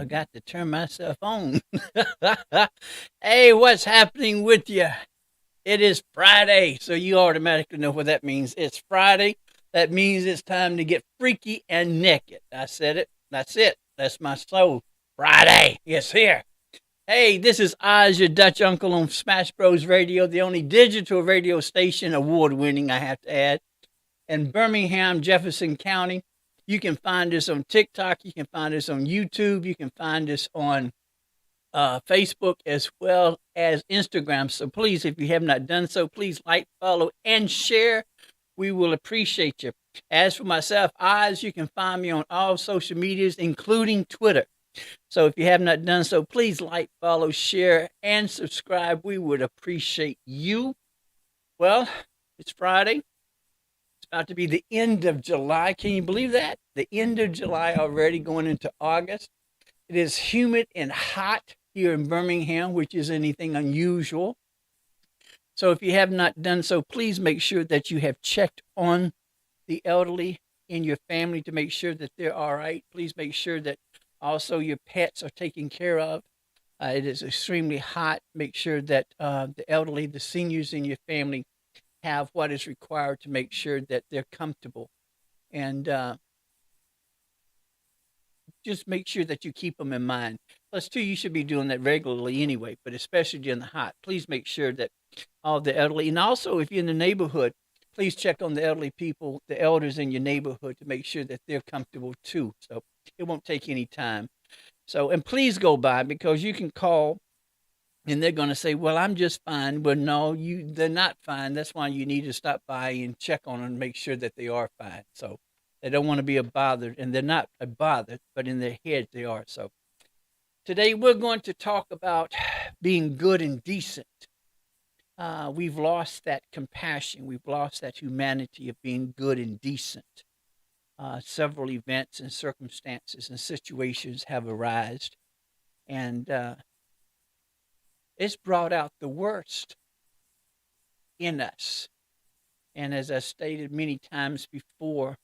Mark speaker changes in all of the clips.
Speaker 1: forgot to turn myself on. Hey, what's happening with you? It is Friday, so you automatically know what that means. It's Friday. That means it's time to get freaky and naked. I said it. That's it. That's my soul. Friday. It's here. Hey, this is Oz, your Dutch uncle on Smash Bros. Radio, the only digital radio station, award winning, I have to add, in Birmingham, Jefferson County. You can find us on TikTok. You can find us on YouTube. You can find us on Facebook as well as Instagram. So please, if you have not done so, please like, follow, and share. We will appreciate you. As for myself, Oz, you can find me on all social medias, including Twitter. So if you have not done so, please like, follow, share, and subscribe. We would appreciate you. Well, it's Friday. It's about to be the end of July. Can you believe that? The end of July already, going into August. It is humid and hot here in Birmingham, which is anything unusual. So if you have not done so, please make sure that you have checked on the elderly in your family to make sure that they're all right. Please make sure that also your pets are taken care of. It is extremely hot. Make sure that the elderly, the seniors in your family have what is required to make sure that they're comfortable. And just make sure that you keep them in mind. Plus, too, you should be doing that regularly anyway, but especially during the hot. Please make sure that all the elderly, and also if you're in the neighborhood, please check on the elderly people, the elders in your neighborhood, to make sure that they're comfortable too. So it won't take any time. So, and please go by, because you can call and they're going to say, well, I'm just fine. But no, they're not fine. That's why you need to stop by and check on them and make sure that they are fine. So they don't want to be a bother, and they're not a bother, but in their head they are. So today we're going to talk about being good and decent. We've lost that compassion. We've lost that humanity of being good and decent. Several events and circumstances and situations have arisen, and it's brought out the worst in us. And as I stated many times before,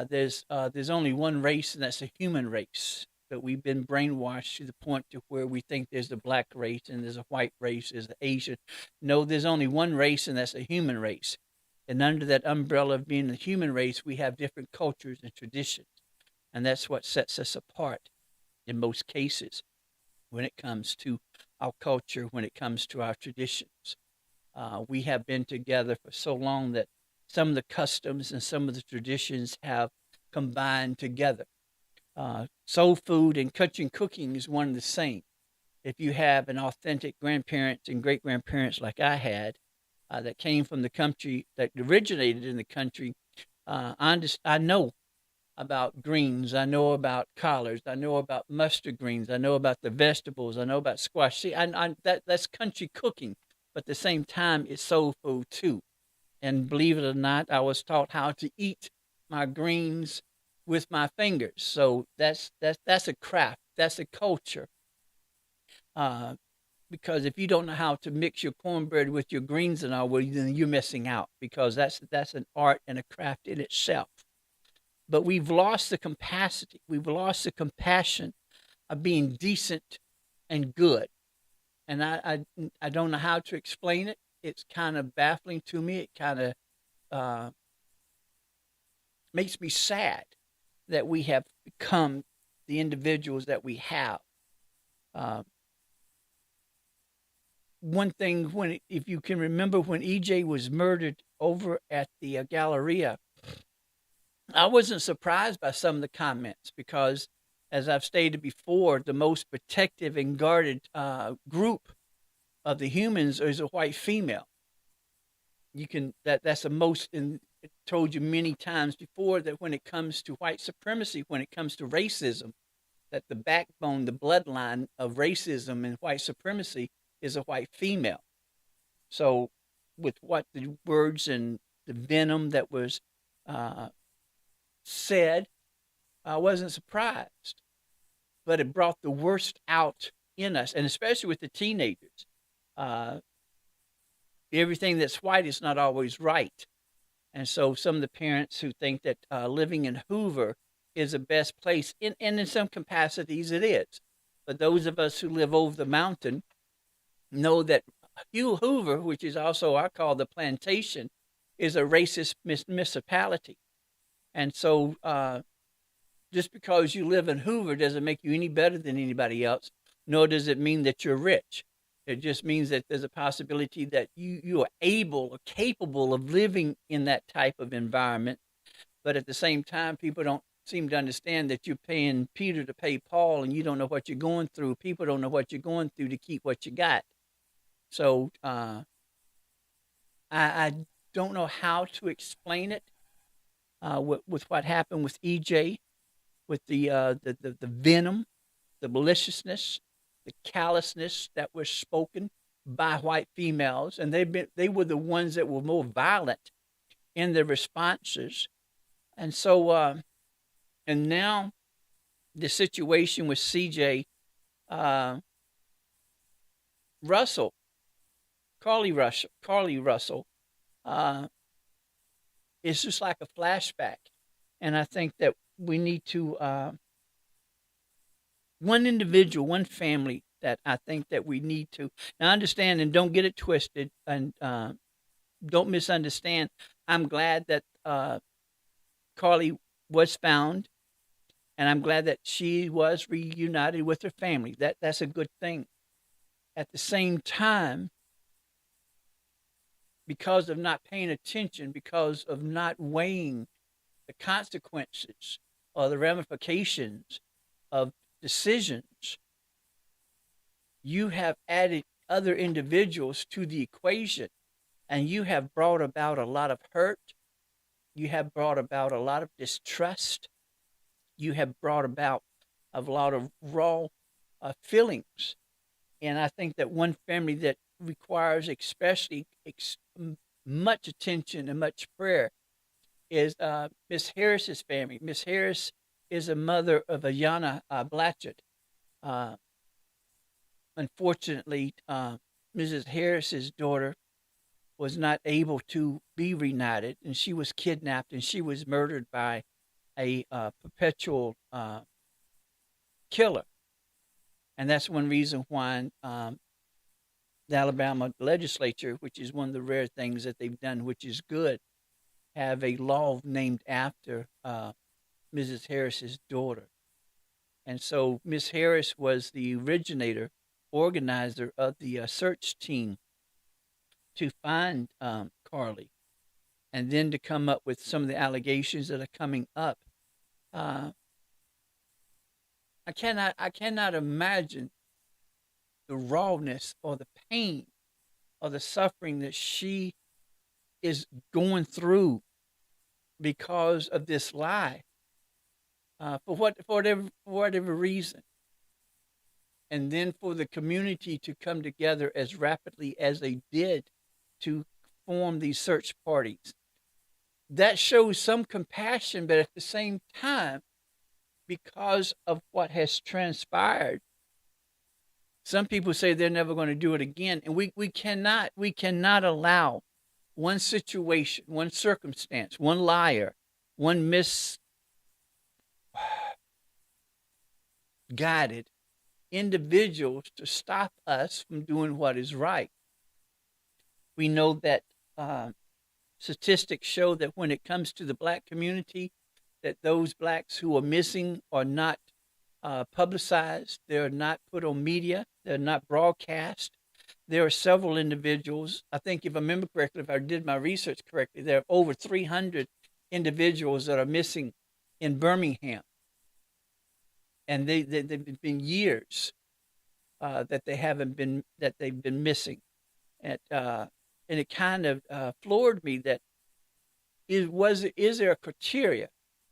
Speaker 1: there's only one race, and that's the human race. But we've been brainwashed to the point to where we think there's the black race and there's a white race, there's the Asian. No, there's only one race, and that's the human race. And under that umbrella of being the human race, we have different cultures and traditions. And that's what sets us apart in most cases when it comes to our culture, when it comes to our traditions. We have been together for so long that some of the customs and some of the traditions have combined together. Soul food and kitchen cooking is one and the same. If you have an authentic grandparents and great grandparents like I had, that came from the country, that originated in the country, I know about greens. I know about collards. I know about mustard greens. I know about the vegetables. I know about squash. See, that's country cooking, but at the same time, it's soul food too. And believe it or not, I was taught how to eat my greens with my fingers. So that's a craft. That's a culture. Because if you don't know how to mix your cornbread with your greens and all, well, then you're missing out, because that's an art and a craft in itself. But we've lost the capacity. We've lost the compassion of being decent and good. And I don't know how to explain it. It's kind of baffling to me. It kind of makes me sad that we have become the individuals that we have. One thing, if you can remember, when EJ was murdered over at the Galleria, I wasn't surprised by some of the comments, because, as I've stated before, the most protective and guarded group of the humans is a white female. That's the most, and I told you many times before, that when it comes to white supremacy, when it comes to racism, that the backbone, the bloodline of racism and white supremacy is a white female. So with what the words and the venom that was said, I wasn't surprised. But it brought the worst out in us, and especially with the teenagers. Everything that's white is not always right. And so some of the parents who think that living in Hoover is the best place, and in some capacities it is. But those of us who live over the mountain know that Hugh Hoover, which is also I call the plantation, is a racist municipality. And so just because you live in Hoover doesn't make you any better than anybody else, nor does it mean that you're rich. It just means that there's a possibility that you are able or capable of living in that type of environment. But at the same time, people don't seem to understand that you're paying Peter to pay Paul, and you don't know what you're going through. People don't know what you're going through to keep what you got. So I don't know how to explain it with what happened with EJ, with the venom, the maliciousness, the callousness that was spoken by white females, and they were the ones that were more violent in their responses. And so and now the situation with CJ Russell, Carly Russell, is just like a flashback. And I think that we need to one individual, one family that I think that we need to now understand, and don't get it twisted, and don't misunderstand. I'm glad that Carly was found, and I'm glad that she was reunited with her family. That's a good thing. At the same time, because of not paying attention, because of not weighing the consequences or the ramifications of decisions, you have added other individuals to the equation, and you have brought about a lot of hurt. You have brought about a lot of distrust. You have brought about a lot of raw feelings. And I think that one family that requires especially much attention and much prayer is Miss Harris's family. Miss Harris is a mother of Ayanna Blatchett. Unfortunately, Mrs. Harris's daughter was not able to be reunited, and she was kidnapped and she was murdered by a perpetual killer. And that's one reason why the Alabama legislature, which is one of the rare things that they've done, which is good, have a law named after Mrs. Harris's daughter. And so Miss Harris was the originator, organizer of the search team to find Carly, and then to come up with some of the allegations that are coming up. I cannot imagine the rawness or the pain or the suffering that she is going through because of this lie, for whatever reason, and then for the community to come together as rapidly as they did to form these search parties. That shows some compassion, but at the same time, because of what has transpired, some people say they're never going to do it again, and we cannot allow one situation, one circumstance, one liar, one misguided individuals to stop us from doing what is right. We know that statistics show that when it comes to the black community, that those blacks who are missing are not publicized. They're not put on media. They're not broadcast. There are several individuals. I think, if I remember correctly, if I did my research correctly, there are over 300 individuals that are missing in Birmingham, and they've been years that they've been missing. And it kind of floored me that is there a criteria?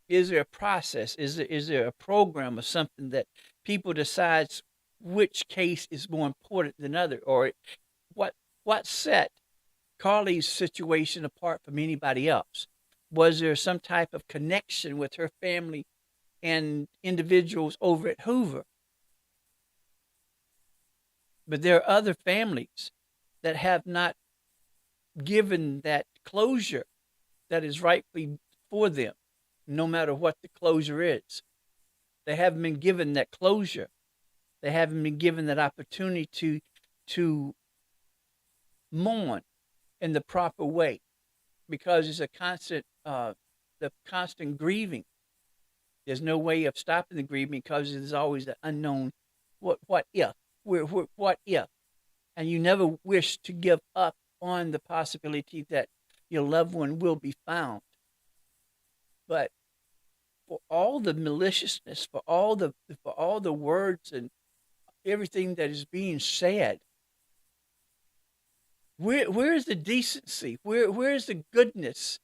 Speaker 1: Is there a process? Is there a program or something that people decides which case is more important than other, or what set Carly's situation apart from anybody else? Was there some type of connection with her family and individuals over at Hoover? But there are other families that have not given that closure that is rightfully for them, no matter what the closure is. They haven't been given that closure They haven't been given that opportunity to mourn in the proper way because it's a constant the constant grieving. There's no way of stopping the grieving because there's always the unknown. What if? What if? And you never wish to give up on the possibility that your loved one will be found. But for all the maliciousness, for all the words and everything that is being said, where's the decency? Where's the goodness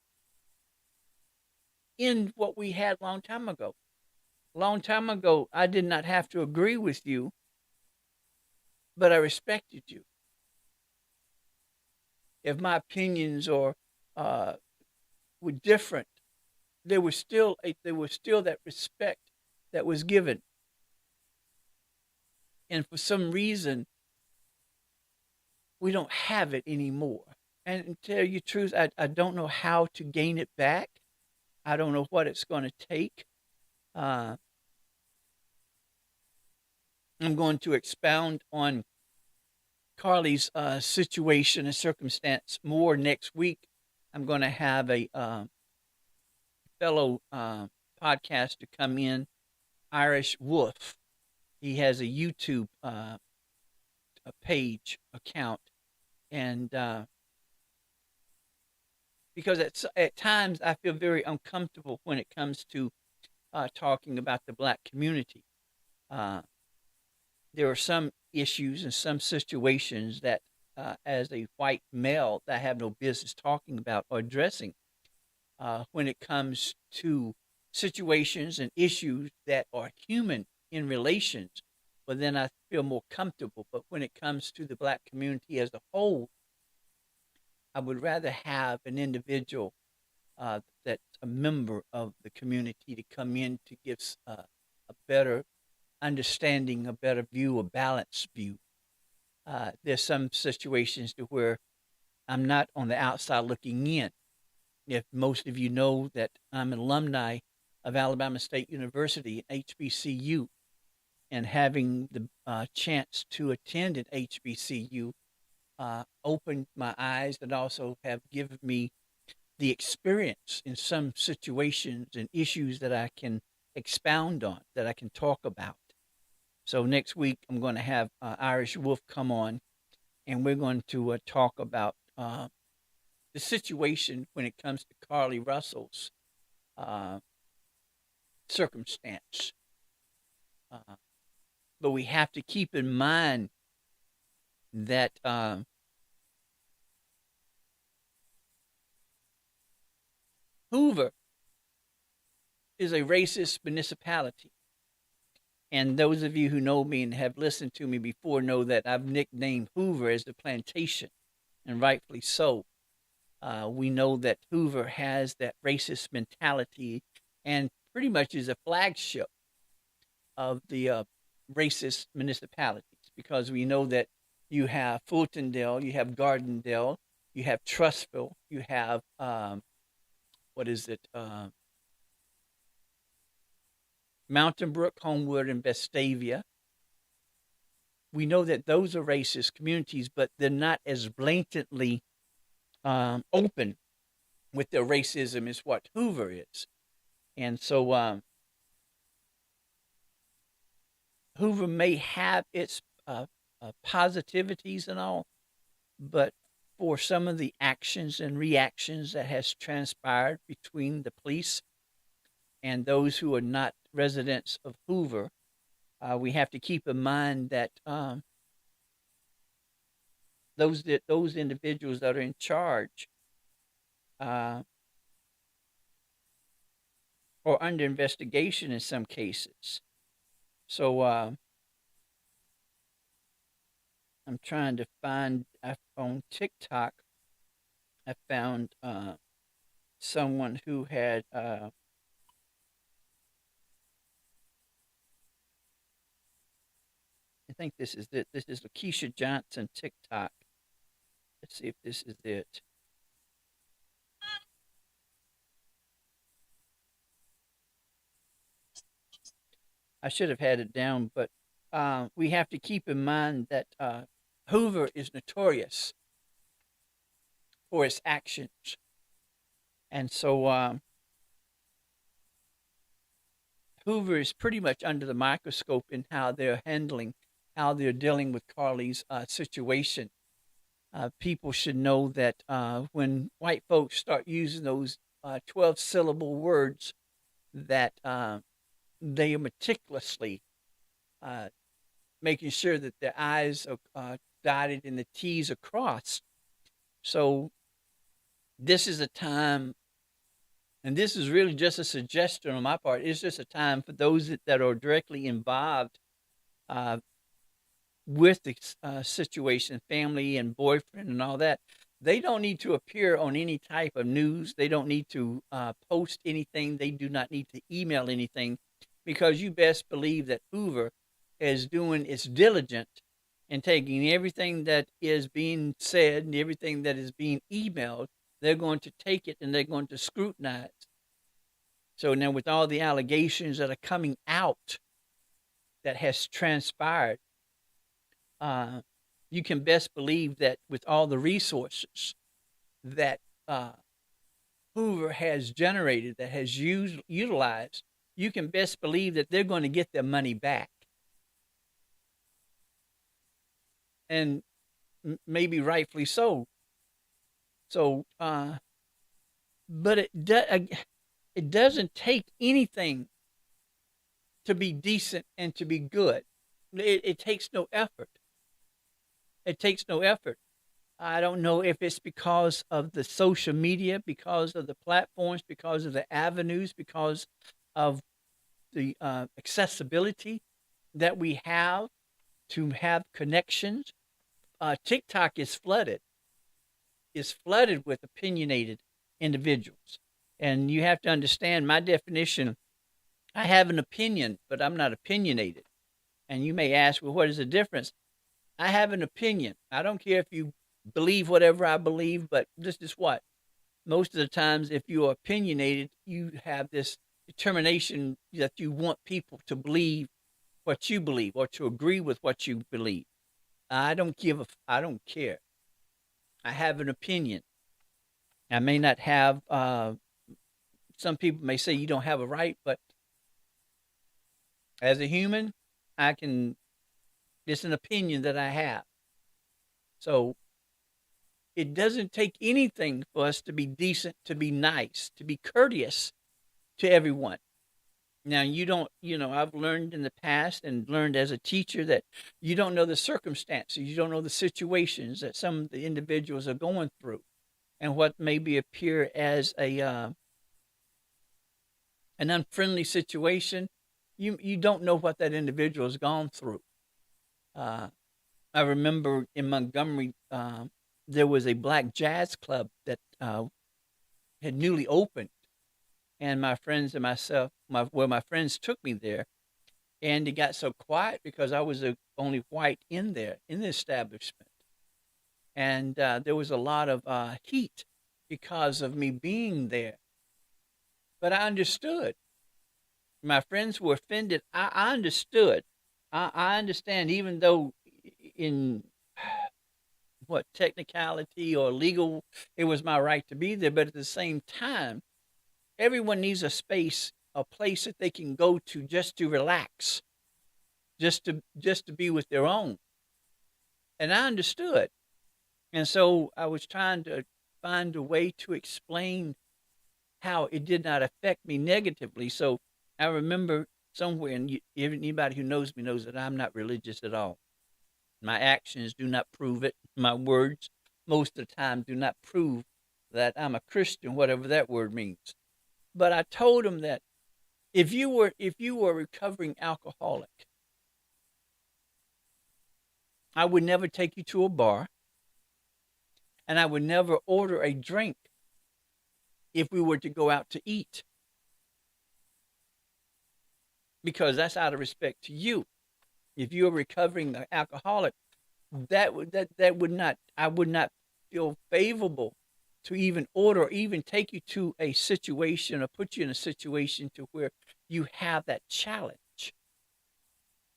Speaker 1: in what we had a long time ago? A long time ago, I did not have to agree with you, but I respected you. If my opinions or uh, were different, there was still that respect that was given. And for some reason, we don't have it anymore. And to tell you the truth, I don't know how to gain it back. I don't know what it's going to take. Uh, I'm going to expound on Carly's situation and circumstance more next week. I'm going to have a fellow podcaster come in, Irish Wolf. He has a YouTube a page account, and because at times I feel very uncomfortable when it comes to talking about the black community. Uh, there are some issues and some situations that, as a white male, that I have no business talking about or addressing when it comes to situations and issues that are human in relations. But then I feel more comfortable. But when it comes to the black community as a whole, I would rather have an individual that's a member of the community to come in to give a better understanding, a better view, a balanced view. There's some situations to where I'm not on the outside looking in. If most of you know that I'm an alumni of Alabama State University, HBCU, and having the chance to attend at HBCU opened my eyes and also have given me the experience in some situations and issues that I can expound on, that I can talk about. So next week, I'm going to have Irish Wolf come on, and we're going to talk about the situation when it comes to Carly Russell's uh, circumstance. Uh, but we have to keep in mind that Hoover is a racist municipality. And those of you who know me and have listened to me before know that I've nicknamed Hoover as the plantation, and rightfully so. We know that Hoover has that racist mentality and pretty much is a flagship of the racist municipalities because we know that you have Fultondale, you have Gardendale, you have Trussville, you have, what is it, Mountain Brook, Homewood, and Vestavia. We know that those are racist communities, but they're not as blatantly open with their racism as what Hoover is. And so Hoover may have its positivities and all, but for some of the actions and reactions that has transpired between the police and those who are not residents of Hoover, we have to keep in mind that those individuals that are in charge uh, are under investigation in some cases. So I'm trying to find on TikTok. I found someone who had I think this is it. This is Lakeisha Johnson TikTok. Let's see if this is it. I should have had it down, but we have to keep in mind that Hoover is notorious for his actions. And so Hoover is pretty much under the microscope in how they're handling, how they're dealing with Carly's situation. People should know that when white folks start using those 12 syllable words, that they are meticulously uh, making sure that their I's are dotted and the T's are crossed. So this is a time, and this is really just a suggestion on my part. It's just a time for those that are directly involved uh, with the situation, family and boyfriend and all that. They don't need to appear on any type of news. They don't need to post anything. They do not need to email anything, because you best believe that Hoover is doing its diligent and taking everything that is being said and everything that is being emailed. They're going to take it and they're going to scrutinize. So now, with all the allegations that are coming out that has transpired, uh, you can best believe that with all the resources that Hoover has generated, that has utilized, you can best believe that they're going to get their money back. And maybe rightfully so. So, but it doesn't take anything to be decent and to be good. It takes no effort. It takes no effort. I don't know if it's because of the social media, because of the platforms, because of the avenues, because of the accessibility that we have to have connections. TikTok is flooded with opinionated individuals. And you have to understand my definition. I have an opinion, but I'm not opinionated. And you may ask, well, what is the difference? I have an opinion. I don't care if you believe whatever I believe, but this is what. Most of the times, if you are opinionated, you have this determination that you want people to believe what you believe or to agree with what you believe. I don't care. I have an opinion. I may not have, some people may say you don't have a right, but as a human, I can, it's an opinion that I have. So it doesn't take anything for us to be decent, to be nice, to be courteous to everyone. Now, you don't, I've learned in the past and learned as a teacher that you don't know the circumstances, you don't know the situations that some of the individuals are going through, and what maybe appear as an unfriendly situation. You don't know what that individual has gone through. Uh, I remember in Montgomery, there was a black jazz club that had newly opened, and my friends and myself, my friends took me there, and it got so quiet because I was the only white in there in the establishment, and there was a lot of heat because of me being there. But I understood. My friends were offended. I understood. I understand, even though in what technicality or legal, it was my right to be there. But at the same time, everyone needs a space, a place that they can go to just to relax, just to be with their own. And I understood. And so I was trying to find a way to explain how it did not affect me negatively. So I remember somewhere, and anybody who knows me knows that I'm not religious at all. My actions do not prove it. My words, most of the time, do not prove that I'm a Christian, whatever that word means. But I told him that if you were a recovering alcoholic, I would never take you to a bar, and I would never order a drink if we were to go out to eat, because that's out of respect to you. If you're a recovering alcoholic, that would not, I would not feel favorable to even order or even take you to a situation or put you in a situation to where you have that challenge.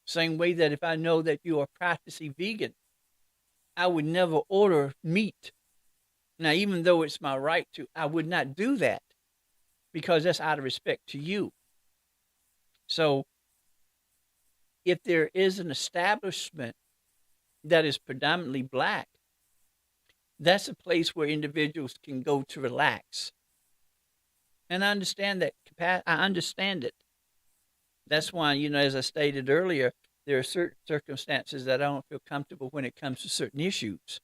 Speaker 1: Same way that if I know that you are practicing vegan, I would never order meat. Now, even though it's my right to, I would not do that because that's out of respect to you. So, if there is an establishment that is predominantly black, that's a place where individuals can go to relax. And I understand that. I understand it. That's why, as I stated earlier, there are certain circumstances that I don't feel comfortable when it comes to certain issues.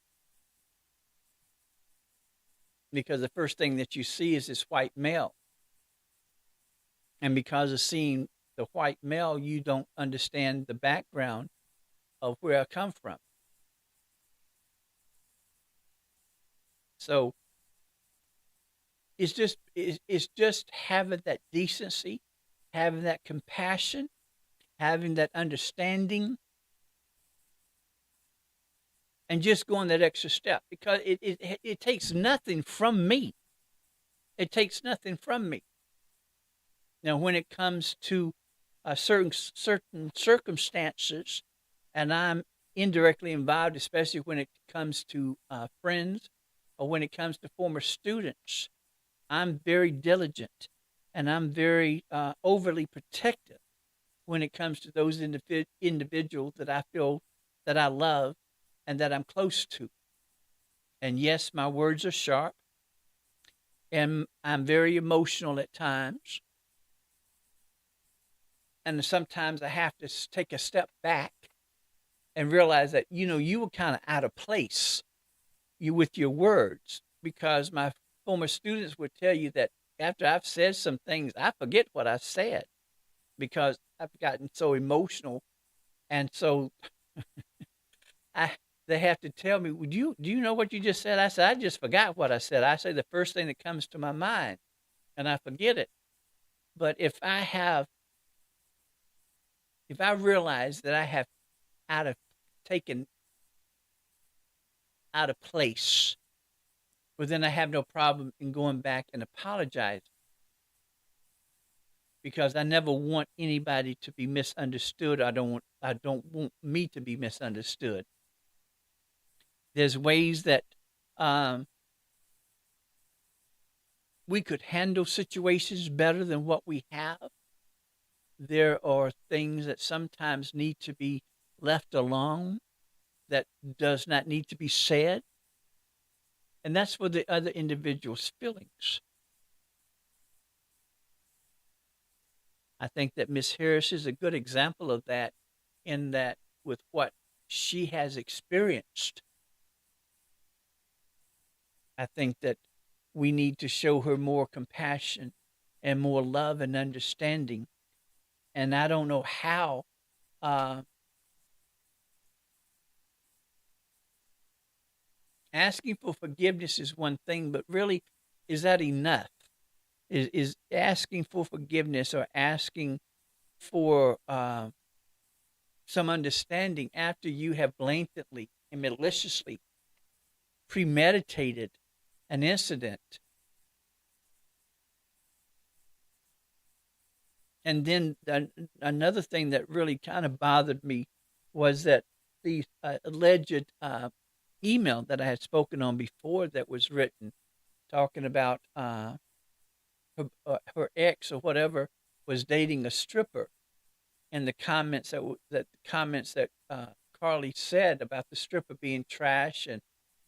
Speaker 1: Because the first thing that you see is this white male. And because of seeing the white male, you don't understand the background of where I come from. So it's just having that decency, having that compassion, having that understanding, and just going that extra step because it takes nothing from me. It takes nothing from me. Now, when it comes to certain circumstances, and I'm indirectly involved, especially when it comes to friends or when it comes to former students, I'm very diligent and I'm very overly protective when it comes to those individuals that I feel that I love and that I'm close to. And yes, my words are sharp and I'm very emotional at times. And sometimes I have to take a step back and realize that, you were kind of out of place with your words because my former students would tell you that after I've said some things, I forget what I said because I've gotten so emotional. And so I they have to tell me, do you know what you just said? I said, I just forgot what I said. I say the first thing that comes to my mind and I forget it. But if I realize that I have out of taken out of place, well then I have no problem in going back and apologizing because I never want anybody to be misunderstood. I don't want me to be misunderstood. There's ways that um, we could handle situations better than what we have. There are things that sometimes need to be left alone that does not need to be said. And that's for the other individual's feelings. I think that Miss Harris is a good example of that in that with what she has experienced, I think that we need to show her more compassion and more love and understanding. And I don't know how uh, asking for forgiveness is one thing, but really, is that enough? Is asking for forgiveness or asking for some understanding after you have blatantly and maliciously premeditated an incident? And then another thing that really kind of bothered me was that the alleged email that I had spoken on before that was written talking about her ex or whatever was dating a stripper, and the comments that Carly said about the stripper being trash and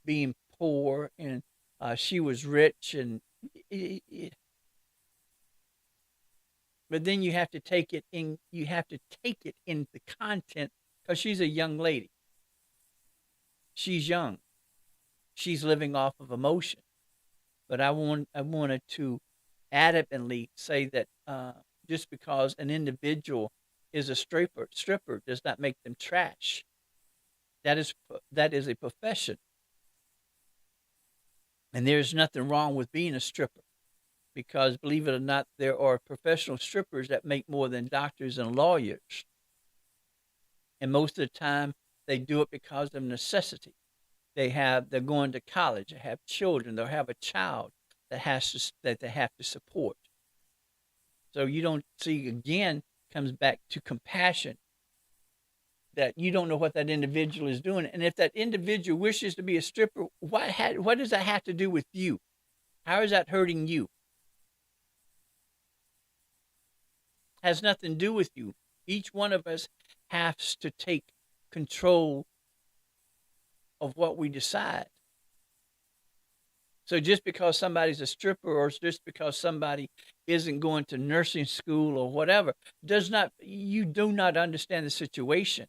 Speaker 1: being poor and she was rich and but then you have to take it in you have to take it in the content because she's a young lady. She's young. She's living off of emotion. But I wanted to adamantly say that just because an individual is a stripper does not make them trash. That is a profession, and there's nothing wrong with being a stripper because believe it or not, there are professional strippers that make more than doctors and lawyers, and most of the time they do it because of necessity. They're going to college, they have children, they'll have a child that they have to support. So you don't see again comes back to compassion. that you don't know what that individual is doing. And if that individual wishes to be a stripper, what does that have to do with you? How is that hurting you? Has nothing to do with you. Each one of us has to take control of what we decide. So just because somebody's a stripper or just because somebody isn't going to nursing school or whatever, you do not understand the situation.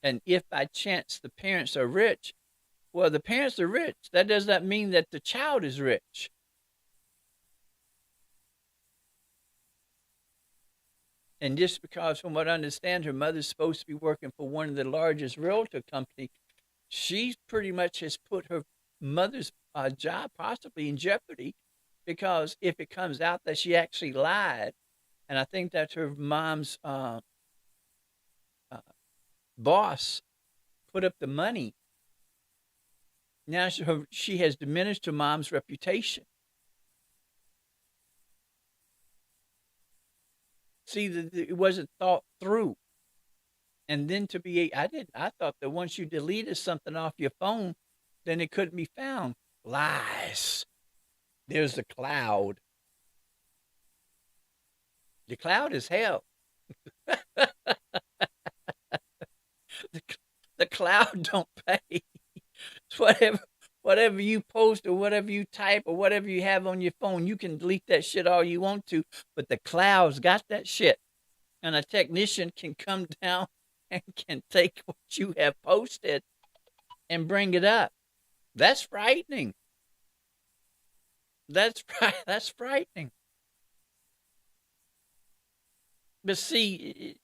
Speaker 1: And if by chance the parents are rich, well, the parents are rich. That does not mean that the child is rich. And just because, from what I understand, her mother's supposed to be working for one of the largest realtor company, she pretty much has put her mother's job possibly in jeopardy, because if it comes out that she actually lied, and I think that her mom's uh, boss put up the money, now she has diminished her mom's reputation. See, it wasn't thought through. And then I thought that once you deleted something off your phone, then it couldn't be found. Lies. There's the cloud. The cloud is hell. the, the cloud don't pay. It's whatever you post or whatever you type or whatever you have on your phone, you can delete that shit all you want to, but the cloud's got that shit. And a technician can come down and can take what you have posted and bring it up. That's frightening. That's frightening. But see,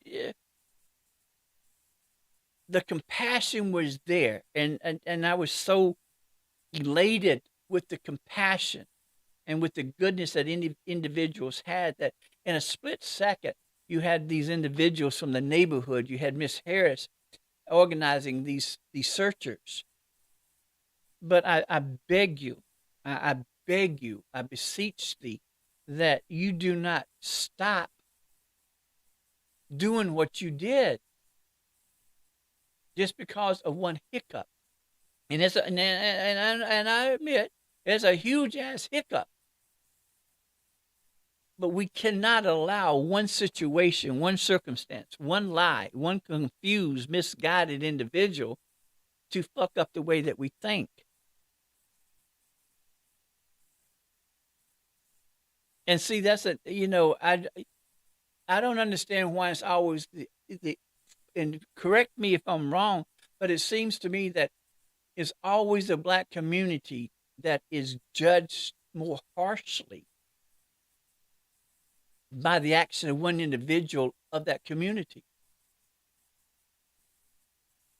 Speaker 1: the compassion was there, and I was so elated with the compassion and with the goodness that individuals had, that in a split second you had these individuals from the neighborhood. You had Miss Harris organizing these searchers. But I beg you, I beg you, I beseech thee, that you do not stop doing what you did just because of one hiccup. And I admit it's a huge ass hiccup. But we cannot allow one situation, one circumstance, one lie, one confused, misguided individual to fuck up the way that we think. And see, that's I don't understand why it's always and correct me if I'm wrong, but it seems to me that it's always the black community that is judged more harshly by the action of one individual of that community.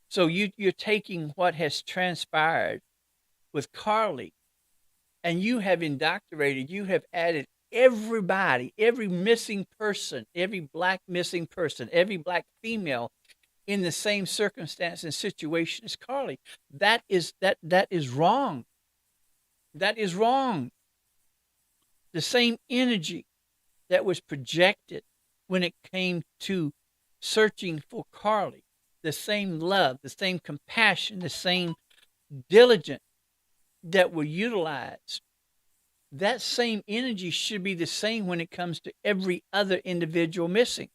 Speaker 1: So you're taking what has transpired with Carly, and you have indoctrinated, you have added everybody, every missing person, every black missing person, every black female in the same circumstance and situation as Carly. That is wrong. That is wrong. The same energy that was projected when it came to searching for Carly, the same love, the same compassion, the same diligence that were utilized, that same energy should be the same when it comes to every other individual missing.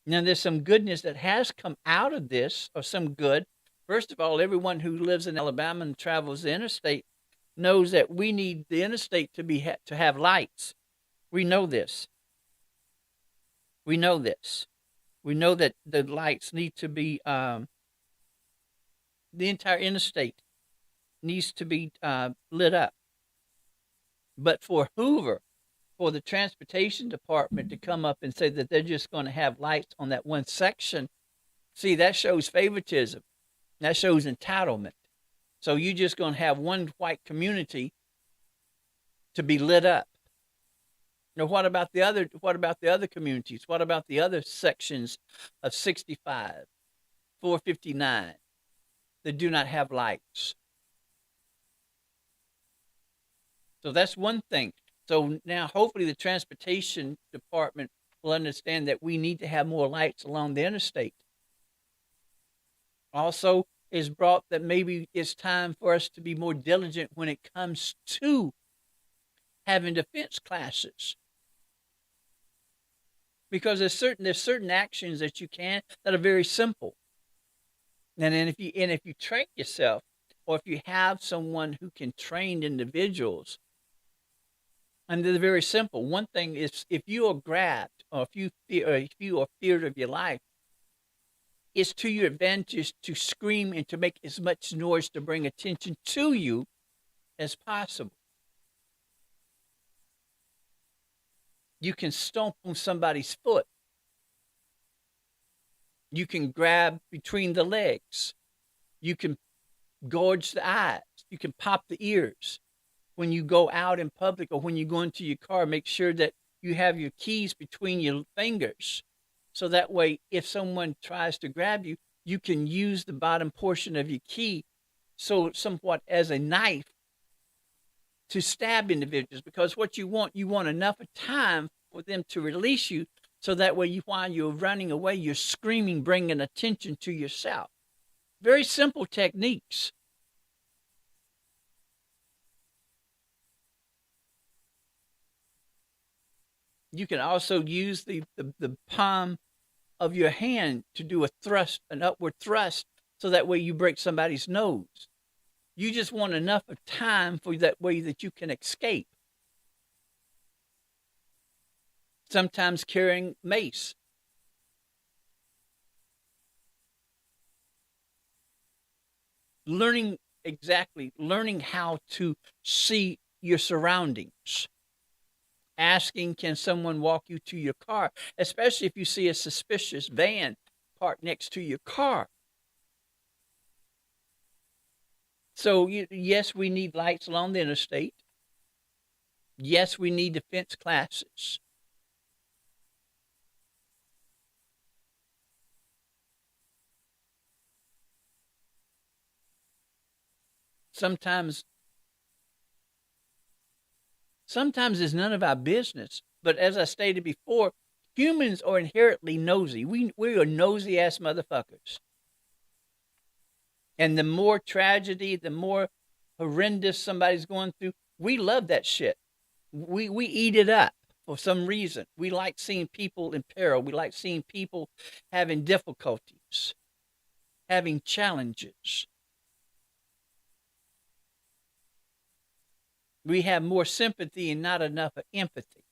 Speaker 1: Now, there's some goodness that has come out of this, or some good. First of all, everyone who lives in Alabama and travels the interstate knows that we need the interstate to have lights. We know this. We know this. We know that the lights need to be, the entire interstate needs to be lit up. But for Hoover, for the transportation department to come up and say that they're just going to have lights on that one section, see, that shows favoritism. That shows entitlement. So you're just going to have one white community to be lit up. Now, what about the other communities? What about the other sections of 65, 459 that do not have lights. So that's one thing. So now hopefully the transportation department will understand that we need to have more lights along the interstate. Also, is brought that maybe it's time for us to be more diligent when it comes to having defense classes. Because there's certain actions that you can that are very simple. And then if you train yourself, or if you have someone who can train individuals, and they're very simple. One thing is, if you are grabbed, or if you are feared of your life, it's to your advantage to scream and to make as much noise to bring attention to you as possible. You can stomp on somebody's foot. You can grab between the legs. You can gouge the eyes. You can pop the ears. When you go out in public or when you go into your car, make sure that you have your keys between your fingers. So that way, if someone tries to grab you, you can use the bottom portion of your key so somewhat as a knife to stab individuals. Because what you want enough time for them to release you, so that way while you're running away, you're screaming, bringing attention to yourself. Very simple techniques. You can also use the palm of your hand to do a thrust, an upward thrust, so that way you break somebody's nose. You just want enough of time for that way that you can escape. Sometimes carrying mace. Learning how to see your surroundings. Asking, can someone walk you to your car? Especially if you see a suspicious van parked next to your car. So, yes, we need lights along the interstate. Yes, we need defense classes. Sometimes it's none of our business. But as I stated before, humans are inherently nosy. We are nosy ass motherfuckers. And the more tragedy, the more horrendous somebody's going through, we love that shit. We eat it up for some reason. We like seeing people in peril. We like seeing people having difficulties, having challenges. We have more sympathy and not enough of empathy.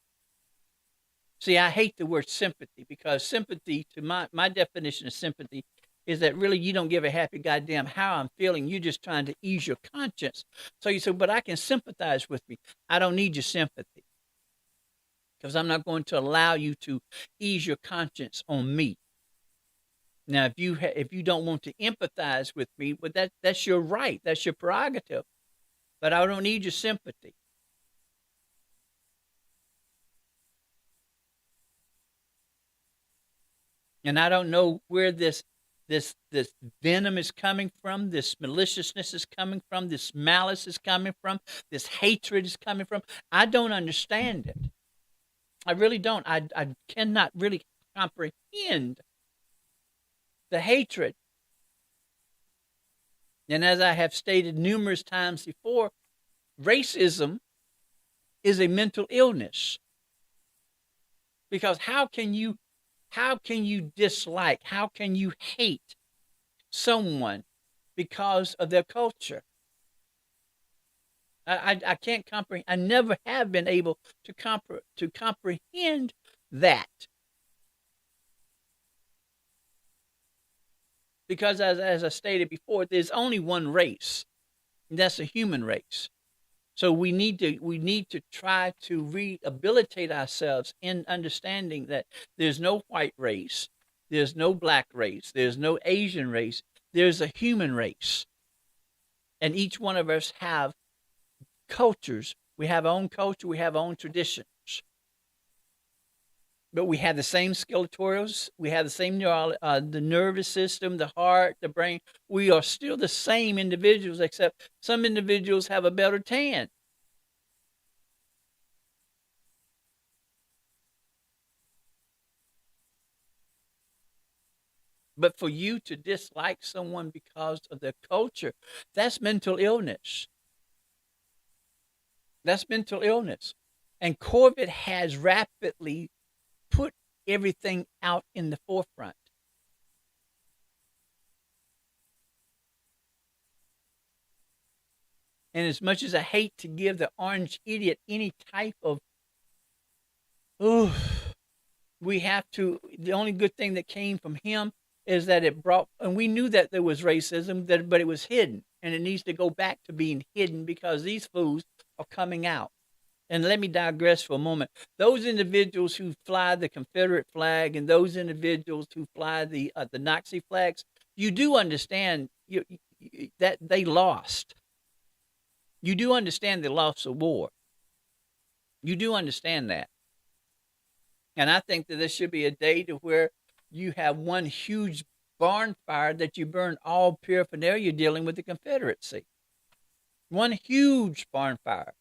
Speaker 1: See, I hate the word sympathy, because sympathy, to my definition of sympathy, is that really you don't give a happy goddamn how I'm feeling. You're just trying to ease your conscience. So you say, but I can sympathize with me. I don't need your sympathy, because I'm not going to allow you to ease your conscience on me. Now, if you don't want to empathize with me, but that's your right. That's your prerogative. But I don't need your sympathy. And I don't know where this venom is coming from, this maliciousness is coming from, this malice is coming from, this hatred is coming from. I don't understand it. I really don't. I cannot really comprehend the hatred. And as I have stated numerous times before, racism is a mental illness. Because how can you dislike, how can you hate someone because of their culture? I can't comprehend. I never have been able to comprehend that. Because as I stated before, there's only one race, and that's the human race. So we need to try to rehabilitate ourselves in understanding that there's no white race, there's no black race, there's no Asian race, there's a human race. And each one of us have cultures. We have our own culture, we have our own traditions. but we have the same skeletorals. We have the same the nervous system, the heart, the brain. We are still the same individuals, except some individuals have a better tan. But for you to dislike someone because of their culture, that's mental illness. That's mental illness. And COVID has rapidly put everything out in the forefront. And as much as I hate to give the orange idiot any type of, oh, we have to, the only good thing that came from him is that it brought, and we knew that there was racism, but it was hidden. And it needs to go back to being hidden because these fools are coming out. And let me digress for a moment. Those individuals who fly the Confederate flag and those individuals who fly the Nazi flags, you do understand that they lost. You do understand they lost the war. You do understand that. And I think that there should be a day to where you have one huge barn fire that you burn all paraphernalia dealing with the Confederacy. One huge barn fire.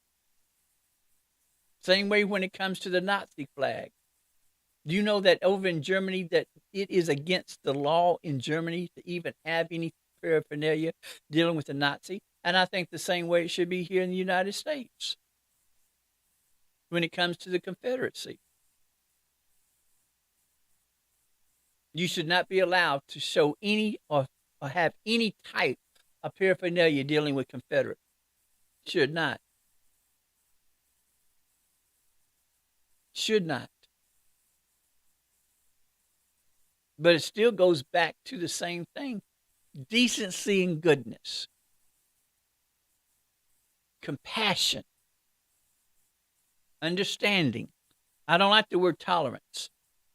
Speaker 1: Same way when it comes to the Nazi flag. Do you know that over in Germany that it is against the law in Germany to even have any paraphernalia dealing with the Nazi? And I think the same way it should be here in the United States when it comes to the Confederacy. You should not be allowed to show any or have any type of paraphernalia dealing with Confederate. Should not. Should not. But it still goes back to the same thing. Decency and goodness. Compassion. Understanding. I don't like the word tolerance.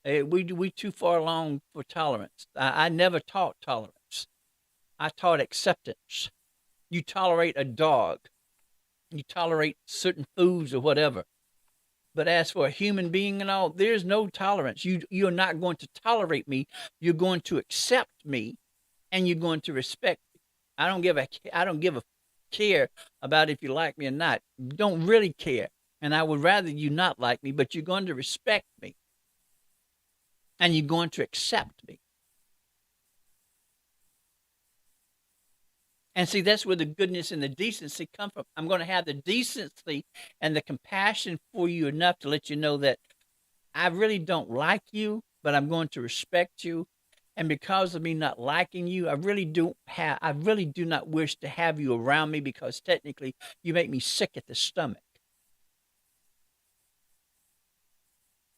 Speaker 1: We too far along for tolerance. I never taught tolerance. I taught acceptance. You tolerate a dog. You tolerate certain foods or whatever. But as for a human being and all, there's no tolerance. You're not going to tolerate me. You're going to accept me, and you're going to respect me. I don't give a care about if you like me or not. Don't really care. And I would rather you not like me, but you're going to respect me. And you're going to accept me. And see, that's where the goodness and the decency come from. I'm going to have the decency and the compassion for you enough to let you know that I really don't like you, but I'm going to respect you. And because of me not liking you, I really do not wish to have you around me because technically you make me sick at the stomach.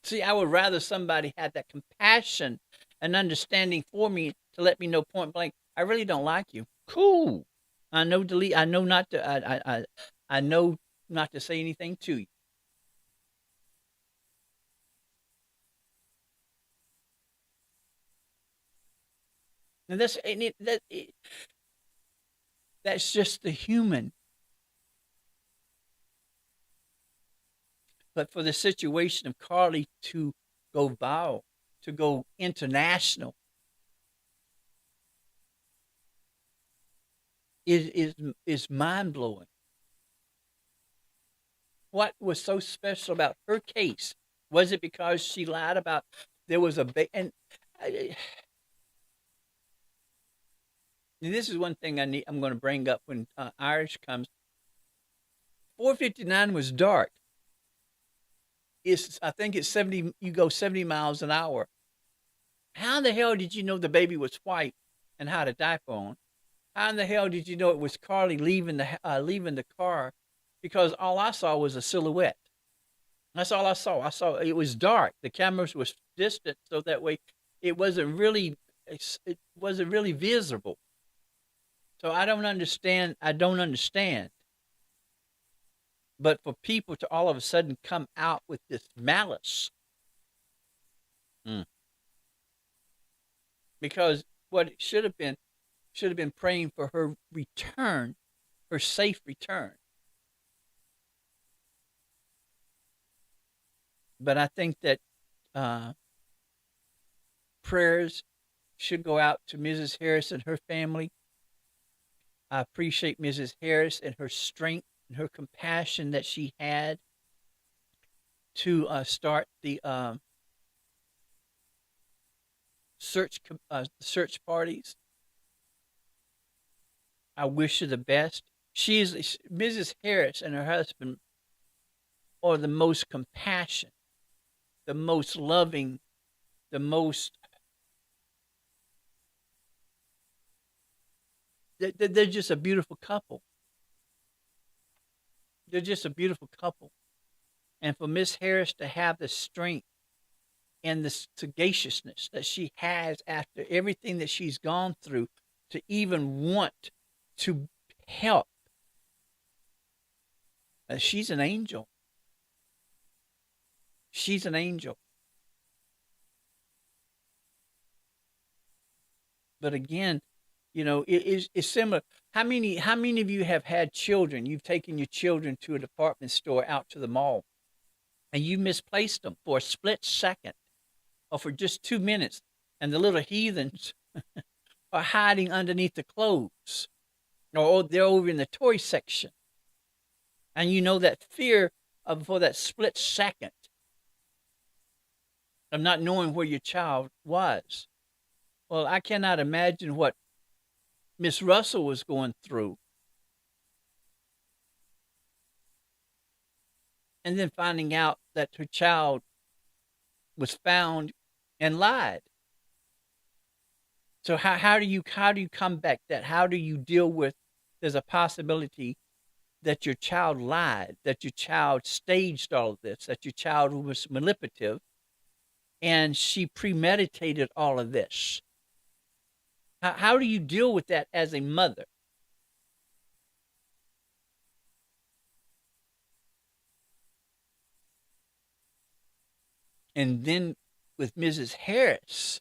Speaker 1: See, I would rather somebody had that compassion and understanding for me to let me know point blank, I really don't like you. Cool. I know delete. I know not to. I know not to say anything to you. And that's just the human. But for the situation of Carly to go viral, to go international, is mind blowing. What was so special about her case? Was it because she lied about there was a and this is one thing I'm going to bring up when Irish comes. 459 was dark. I think it's 70. You go 70 miles an hour. How in the hell did you know the baby was white and had a diaper on? How in the hell did you know it was Carly leaving the car? Because all I saw was a silhouette. That's all I saw. I saw it was dark. The cameras was distant, so that way it wasn't really visible. So I don't understand. But for people to all of a sudden come out with this malice, because what it should have been praying for her return, her safe return. But I think that uh, prayers should go out to Mrs. Harris and her family. I appreciate Mrs. Harris and her strength and her compassion that she had to start the search parties. I wish her the best. Mrs. Harris and her husband are the most compassionate, the most loving, the most. They're just a beautiful couple. They're just a beautiful couple, and for Miss Harris to have the strength and the sagaciousness that she has after everything that she's gone through to even want to help. She's an angel. She's an angel. But again, it's similar. How many of you have had children? You've taken your children to a department store out to the mall and you misplaced them for a split second or for just 2 minutes, and the little heathens are hiding underneath the clothes, or they're over in the toy section. And that fear of for that split second of not knowing where your child was. Well, I cannot imagine what Miss Russell was going through. And then finding out that her child was found and lied. So how do you combat that? How do you deal with there's a possibility that your child lied, that your child staged all of this, that your child was manipulative, and she premeditated all of this? How do you deal with that as a mother? And then with Mrs. Harris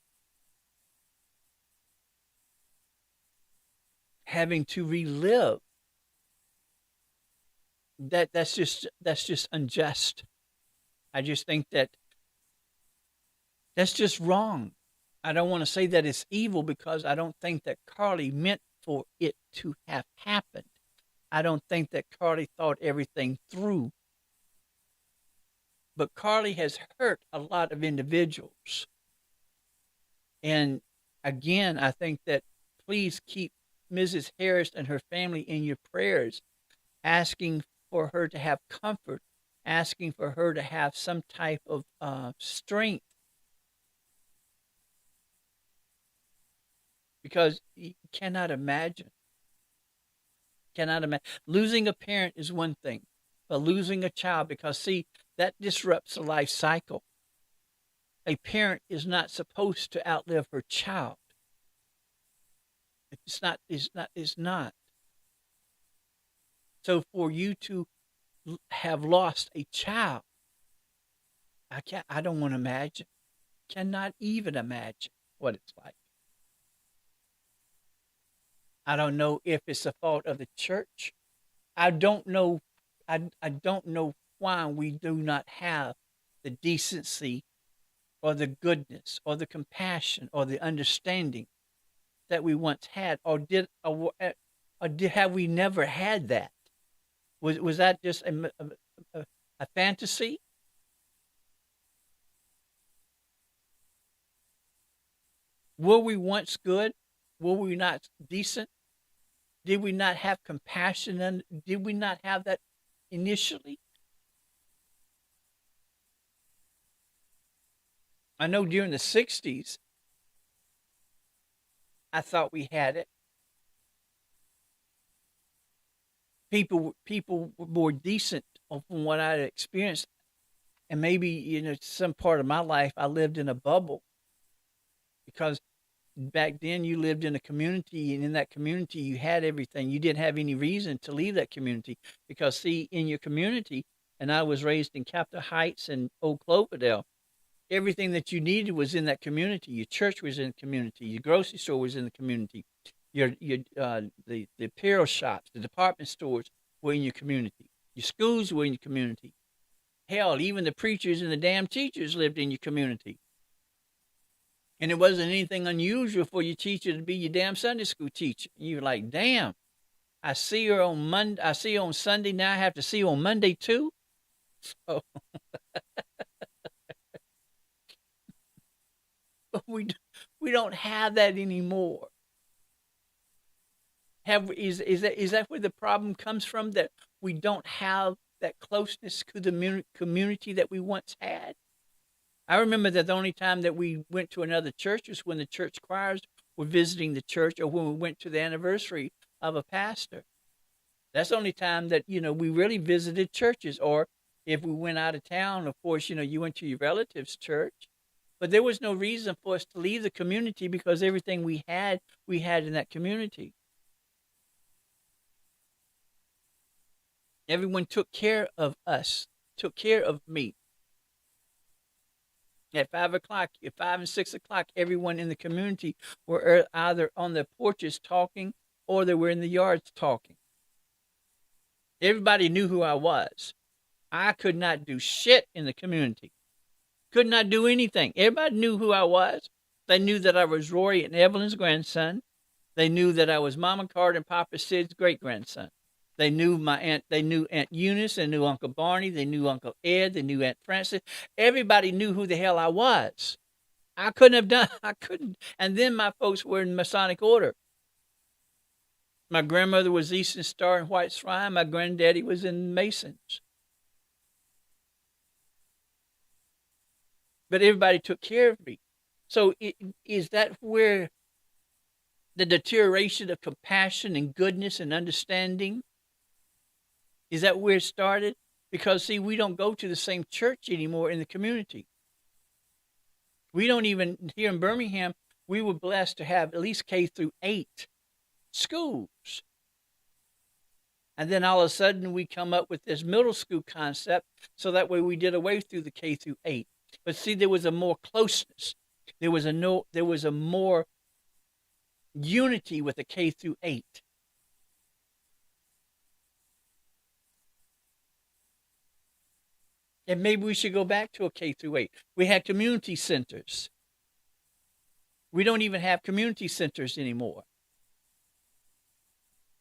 Speaker 1: having to relive that's just unjust. I just think that's just wrong. I don't want to say that it's evil because I don't think that Carly meant for it to have happened. I don't think that Carly thought everything through. But Carly has hurt a lot of individuals. And again, I think that please keep Mrs. Harris and her family in your prayers, asking for her to have comfort, asking for her to have some type of strength. Because you cannot imagine. Losing a parent is one thing, but losing a child, because see, that disrupts the life cycle. A parent is not supposed to outlive her child. It's not. So for you to have lost a child, I don't want to imagine. Cannot even imagine what it's like. I don't know if it's the fault of the church. I don't know. I don't know why we do not have the decency or the goodness or the compassion or the understanding that we once had, or have we never had that? Was that just a fantasy? Were we once good? Were we not decent? Did we not have compassion? And did we not have that initially? I know during the 60s, I thought we had it. People were more decent from what I had experienced. And maybe, some part of my life, I lived in a bubble because back then you lived in a community, and in that community you had everything. You didn't have any reason to leave that community because, see, in your community, and I was raised in Capitol Heights and Old Cloverdale, everything that you needed was in that community. Your church was in the community. Your grocery store was in the community. The apparel shops, the department stores were in your community. Your schools were in your community. Hell, even the preachers and the damn teachers lived in your community. And it wasn't anything unusual for your teacher to be your damn Sunday school teacher. You're like, damn, I see her on Monday. I see her on Sunday. Now I have to see her on Monday too. So we we don't have that anymore. Is that where the problem comes from? That we don't have that closeness to the community that we once had. I remember that the only time that we went to another church was when the church choirs were visiting the church, or when we went to the anniversary of a pastor. That's the only time that we really visited churches. Or if we went out of town, of course, you went to your relative's church. But there was no reason for us to leave the community, because everything we had in that community. Everyone took care of us, took care of me. At 5 o'clock, at 5 and 6 o'clock, everyone in the community were either on the porches talking, or they were in the yards talking. Everybody knew who I was. I could not do shit in the community. Could not do anything. Everybody knew who I was. They knew that I was Rory and Evelyn's grandson. They knew that I was Mama Carter and Papa Sid's great grandson. They knew my aunt. They knew Aunt Eunice. They knew Uncle Barney. They knew Uncle Ed. They knew Aunt Frances. Everybody knew who the hell I was. I couldn't have done. I couldn't. And then my folks were in Masonic order. My grandmother was Eastern Star and White Shrine. My granddaddy was in Masons. But everybody took care of me. So is that where the deterioration of compassion and goodness and understanding, is that where it started? Because, see, we don't go to the same church anymore in the community. We don't even, here in Birmingham, we were blessed to have at least K-8 schools. And then all of a sudden we come up with this middle school concept, so that way we did away through the K-8. But see, there was a more closeness. There was a more unity with the K-8. And maybe we should go back to a K-8. We had community centers. We don't even have community centers anymore.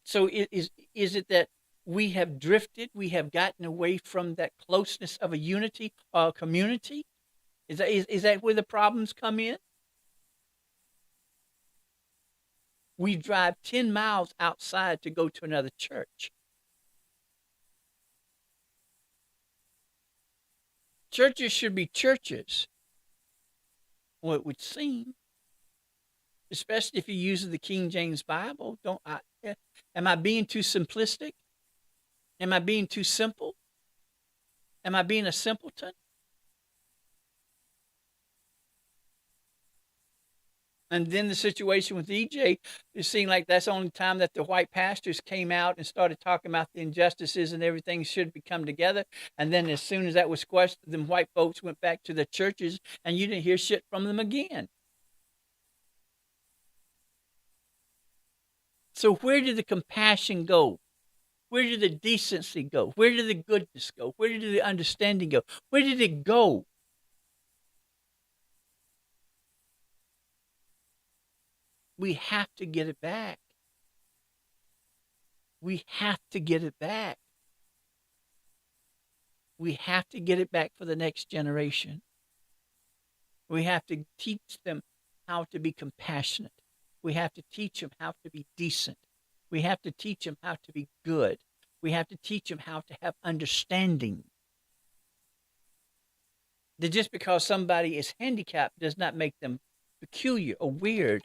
Speaker 1: So is it that we have drifted? We have gotten away from that closeness of a unity or a community? Is that where the problems come in? We drive 10 miles outside to go to another church. Churches should be churches. Well, it would seem. Especially if you're using the King James Bible. Am I being too simplistic? Am I being too simple? Am I being a simpleton? And then the situation with EJ, it seemed like that's the only time that the white pastors came out and started talking about the injustices and everything should come together. And then as soon as that was squashed, them white folks went back to the churches, and you didn't hear shit from them again. So where did the compassion go? Where did the decency go? Where did the goodness go? Where did the understanding go? Where did it go? We have to get it back. We have to get it back. We have to get it back for the next generation. We have to teach them how to be compassionate. We have to teach them how to be decent. We have to teach them how to be good. We have to teach them how to have understanding. That just because somebody is handicapped does not make them peculiar or weird.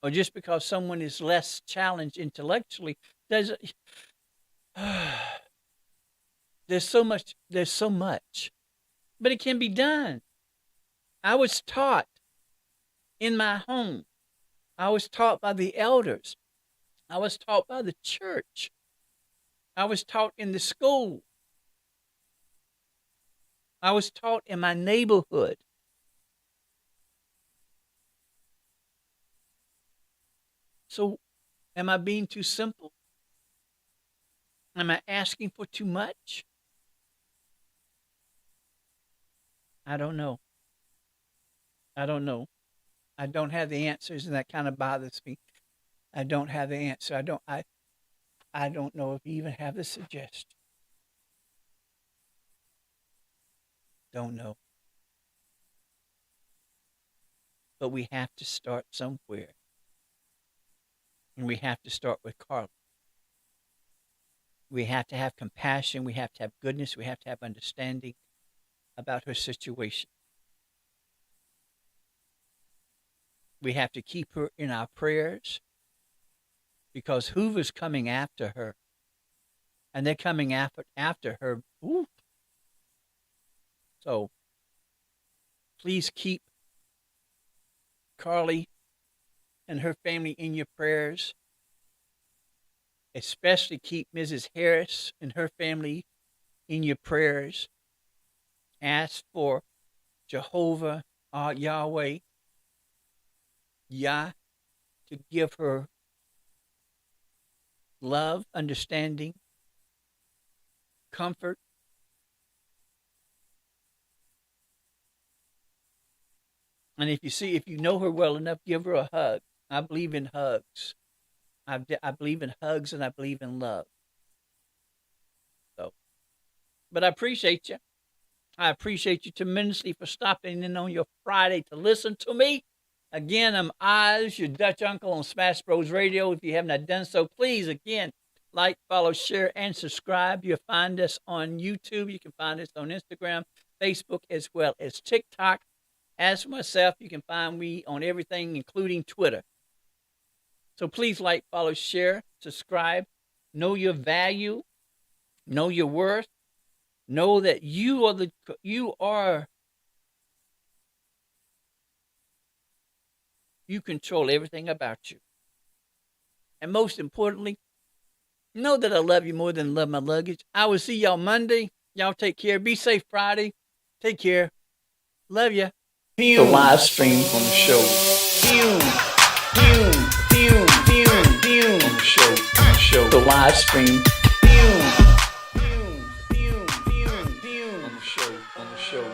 Speaker 1: Or just because someone is less challenged intellectually doesn't. There's so much, but it can be done. I was taught in my home. I was taught by the elders. I was taught by the church. I was taught in the school. I was taught in my neighborhood. So, am I being too simple? Am I asking for too much? I don't know. I don't know. I don't have the answers, and that kind of bothers me. I don't have the answer. I don't know if you even have the suggestion. Don't know. But we have to start somewhere. And we have to start with Carla. We have to have compassion. We have to have goodness. We have to have understanding about her situation. We have to keep her in our prayers because Hoover's coming after her. And they're coming after her. Ooh. So please keep Carly and her family in your prayers. Especially keep Mrs. Harris and her family in your prayers. Ask for Jehovah, Yahweh, Yah, to give her love, understanding, comfort. And if you know her well enough, give her a hug. I believe in hugs. I believe in hugs and I believe in love. So, but I appreciate you. I appreciate you tremendously for stopping in on your Friday to listen to me. Again, I'm OZZz, your Dutch uncle on Smash Bros. Radio. If you have not done so, please, again, like, follow, share, and subscribe. You'll find us on YouTube. You can find us on Instagram, Facebook, as well as TikTok. As for myself, you can find me on everything, including Twitter. So please like, follow, share, subscribe. Know your value. Know your worth. Know that you control everything about you. And most importantly, know that I love you more than I love my luggage. I will see y'all Monday. Y'all take care. Be safe Friday. Take care. Love ya. The live stream on the show. On the show. The live stream. On the show.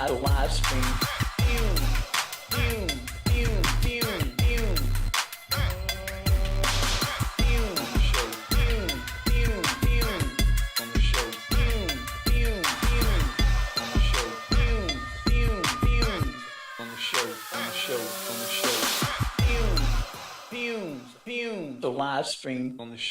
Speaker 1: The live stream. The live stream on the show.